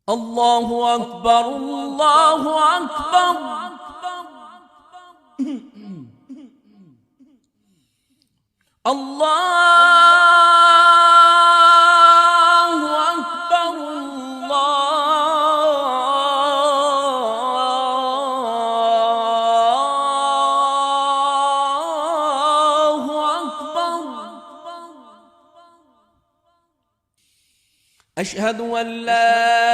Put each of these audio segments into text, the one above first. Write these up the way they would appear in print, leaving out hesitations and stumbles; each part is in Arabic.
الله أكبر الله أكبر. الله أكبر الله أكبر. أشهد أن لا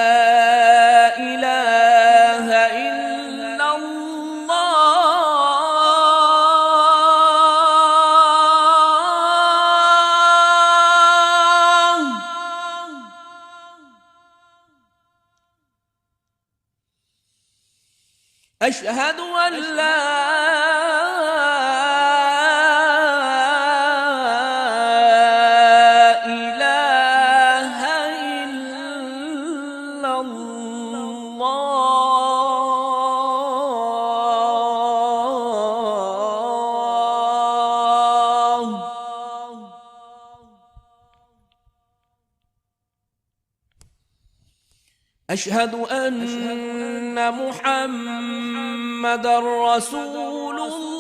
إله إلا الله. أشهد أن لا إله إلا الله. أشهد أن محمدًا رسول الله.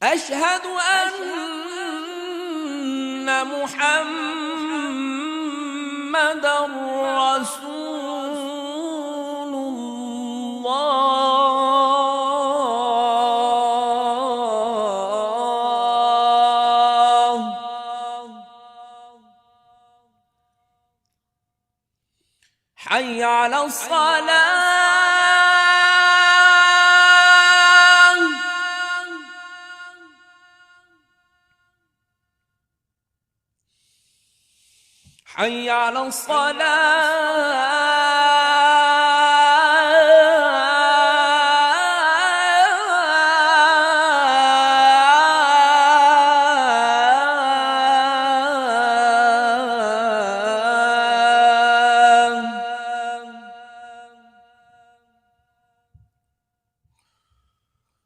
أشهد أن محمدًا رسول الله. حي على الصلاة. حي على الصلاة.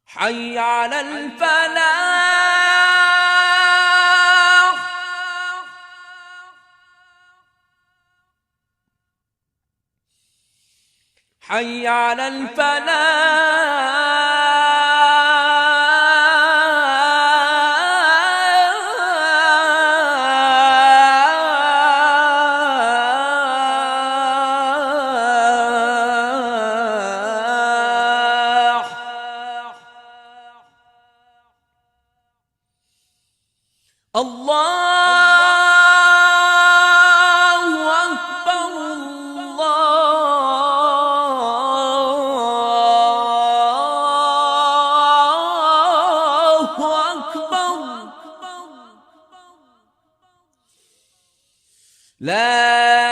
حي على الفلاح. حي على الفلاح. الله أكبر الله أكبر. لا